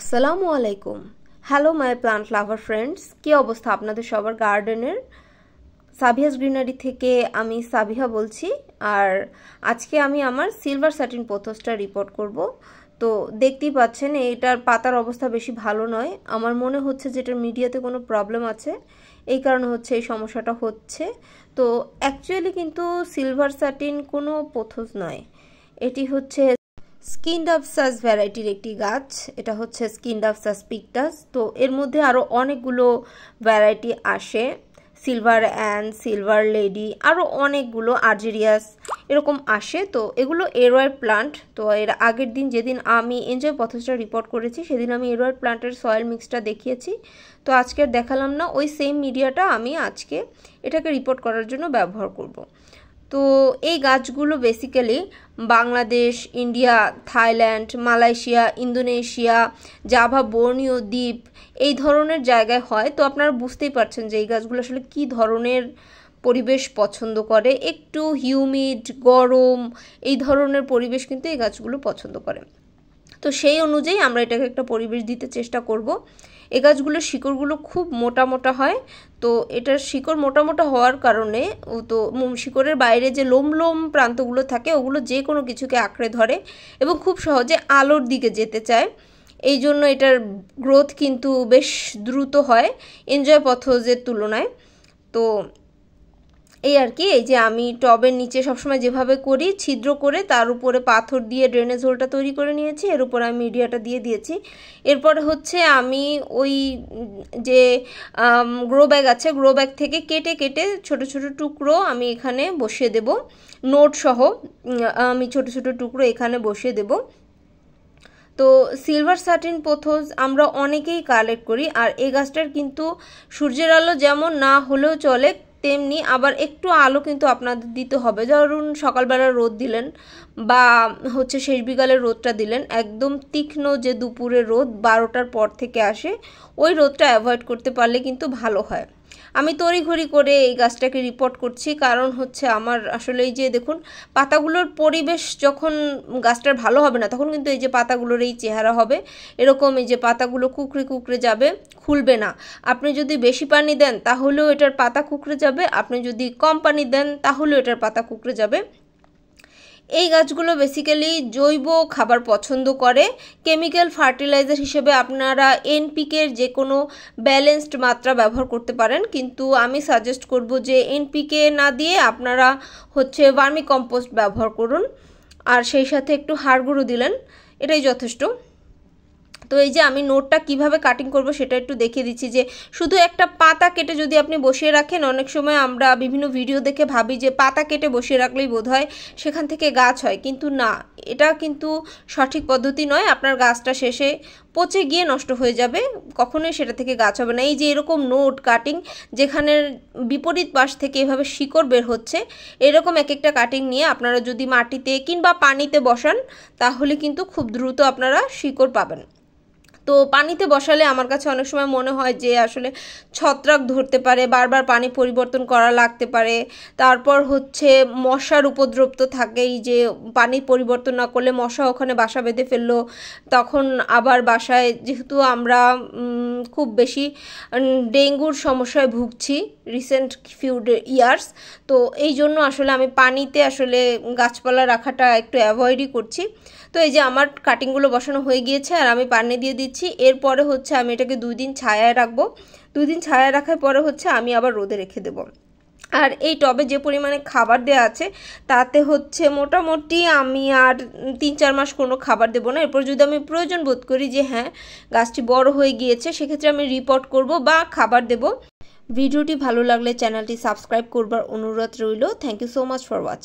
আসসালামু আলাইকুম। Hello my plant lover friends, কী অবস্থা আপনাদের সবার গার্ডেনের? সাবিহাস গ্রিনারি থেকে আমি সাবিহা বলছি। আর আজকে আমি আমার সিলভার স্যাটিন পোথসটা রিপোর্ট করব। তো দেখতেই পাচ্ছেন এটার পাতার অবস্থা বেশি ভালো নয়। আমার মনে হচ্ছে যে এটার মিডিয়াতে কোনো প্রবলেম আছে, এই কারণে হচ্ছে এই সমস্যাটা হচ্ছে। তো অ্যাকচুয়ালি কিন্তু সিলভার স্যাটিন কোনো পোথস নয়, এটি হচ্ছে স্কিন্ডাপসাস ভ্যারাইটির একটি গাছ। এটা হচ্ছে স্কিন্ডাপসাস পিকটাস। তো এর মধ্যে আরও অনেকগুলো ভ্যারাইটি আসে, সিলভার অ্যান্ড, সিলভার লেডি, আরও অনেকগুলো আর্জেরিয়াস এরকম আসে। তো এগুলো এরওয়ার প্লান্ট। তো এর আগের দিন যেদিন আমি এনজয় পথসটা রিপোর্ট করেছি সেদিন আমি এরওয়ার প্লান্টের সয়েল মিক্সটা দেখিয়েছি। তো আজকে দেখালাম না, ওই সেম মিডিয়াটা আমি আজকে এটাকে রিপোর্ট করার জন্য ব্যবহার করব। তো এই গাছগুলো basically Bangladesh, India, Thailand, Malaysia, Indonesia, Java, Borneo দ্বীপ এই ধরনের জায়গায় হয়। তো আপনারা বুঝতেই পারছেন যে এই গাছগুলো আসলে কী ধরনের পরিবেশ পছন্দ করে। একটু হিউমিড, গরম এই ধরনের পরিবেশ কিন্তু এই গাছগুলো পছন্দ করে। তো সেই অনুযায়ী আমরা এটাকে একটা পরিবেশ দিতে চেষ্টা করব। এই গাছগুলোর শিকড়গুলো খুব মোটা মোটা হয়। তো এটার শিকড় মোটা মোটা হওয়ার কারণে তো শিকড়ের বাইরে যে লোম লোম প্রান্তগুলো থাকে ওগুলো যে কোনো কিছুকে আঁকড়ে ধরে এবং খুব সহজে আলোর দিকে যেতে চায়। এই জন্য এটার গ্রোথ কিন্তু বেশ দ্রুত হয় এনজয় পথসের তুলনায়। তো এই আর কি, এই যে আমি টবের নিচে সবসময় যেভাবে করি ছিদ্র করে তার উপরে পাথর দিয়ে ড্রেনেজ হোলটা তৈরি করে নিয়েছি, এর উপর আমি মিডিয়াটা দিয়ে দিয়েছি। এরপরে হচ্ছে আমি ওই যে গ্রো ব্যাগ আছে, গ্রো ব্যাগ থেকে কেটে কেটে ছোট ছোট টুকরো আমি এখানে বসিয়ে দেব, নোট সহ আমি ছোট ছোট টুকরো এখানে বসিয়ে দেব। তো সিলভার স্যাটিন পোথস আমরা অনেকেই কালেক্ট করি। আর এই গাছটার কিন্তু সূর্যের আলো যেমন না হলেও চলে, তেমনি আবার একটু আলো কিন্তু আপনাদের দিতে হবে। ধরুন সকালবেলা রোদ দিলেন বা হচ্ছে শেষ বিকালের রোদটা দিলেন, একদম তীক্ষ্ণ যে দুপুরের রোদ 12টার পর থেকে আসে ওই রোদটা অ্যাভয়েড করতে পারলে কিন্তু ভালো হয়। আমি তড়িঘড়ি করে এই গাছটাকে রিপোর্ট করছি, কারণ হচ্ছে আমার আসলে এই যে দেখুন পাতাগুলোর পরিবেশ যখন গাছটার ভালো হবে না তখন কিন্তু এই যে পাতাগুলোর এই চেহারা হবে এরকম, এই যে পাতাগুলো কুকড়ে কুকড়ে যাবে, খুলবে না। আপনি যদি বেশি পানি দেন তাহলেও এটার পাতা কুকড়ে যাবে, আপনি যদি কম পানি দেন তাহলেও এটার পাতা কুকড়ে যাবে। এই গাছগুলো বেসিক্যালি জৈব খাবার পছন্দ করে। কেমিক্যাল ফার্টিলাইজার হিসেবে আপনারা এনপিকের যে কোনো ব্যালেন্সড মাত্রা ব্যবহার করতে পারেন, কিন্তু আমি সাজেস্ট করব যে এনপিকে না দিয়ে আপনারা হচ্ছে ভার্মি কম্পোস্ট ব্যবহার করুন, আর সেই সাথে একটু হাড় গুঁড়ো দিলেন, এটাই যথেষ্ট। তো এই যে আমি নোটটা কিভাবে কাটিং করব সেটা একটু দেখিয়ে দিচ্ছি। যে শুধু একটা পাতা কেটে যদি আপনি বসিয়ে রাখেন, অনেক সময় আমরা বিভিন্ন ভিডিও দেখে ভাবি যে পাতা কেটে বসিয়ে রাখলেই বোধহয় সেখান থেকে গাছ হয়, কিন্তু না, এটা কিন্তু সঠিক পদ্ধতি নয়। আপনার গাছটা শেষে পচে গিয়ে নষ্ট হয়ে যাবে, কখনোই সেটা থেকে গাছ হবে না। এই যে এরকম নোট কাটিং যেখানে বিপরীত পাশ থেকে এভাবে শিকড় বের হচ্ছে, এরকম এক একটা কাটিং নিয়ে আপনারা যদি মাটিতে কিংবা পানিতে বসান তাহলে কিন্তু খুব দ্রুত আপনারা শিকড় পাবেন। তো পানিতে বসালে আমার কাছে অনেক সময় মনে হয় যে আসলে ছত্রাক ধরতে পারে, বারবার পানি পরিবর্তন করা লাগতে পারে। তারপর হচ্ছে মশার উপদ্রব তো থাকেই, যে পানি পরিবর্তন না করলে মশা ওখানে বাসা বেঁধে ফেললো, তখন আবার বাসায় যেহেতু আমরা খুব বেশি ডেঙ্গুর সমস্যায় ভুগছি রিসেন্ট ফিউ ইয়ার্স, তো এই জন্য আসলে আমি পানিতে আসলে গাছপালা রাখাটা একটু অ্যাভয়েডই করছি। তো এই যে আমার কাটিংগুলো বসানো হয়ে গিয়েছে আর আমি পানি দিয়ে দিচ্ছি। এরপরে হচ্ছে আমি এটাকে 2 দিন ছায়ায় রাখবো। 2 দিন ছায়ায় রাখার পরে হচ্ছে আমি আবার রোদে রেখে দেবো। আর এই টবে যে পরিমাণে খাবার দেওয়া আছে তাতে হচ্ছে মোটামুটি আমি আর 3-4 মাস কোনো খাবার দেবো না। এরপর যদি আমি প্রয়োজন বোধ করি যে হ্যাঁ গাছটি বড় হয়ে গিয়েছে, সেক্ষেত্রে আমি রিপোর্ট করব বা খাবার দেব। ভিডিওটি ভালো লাগলে চ্যানেলটি সাবস্ক্রাইব করবার অনুরোধ রইল। Thank you so much for watching.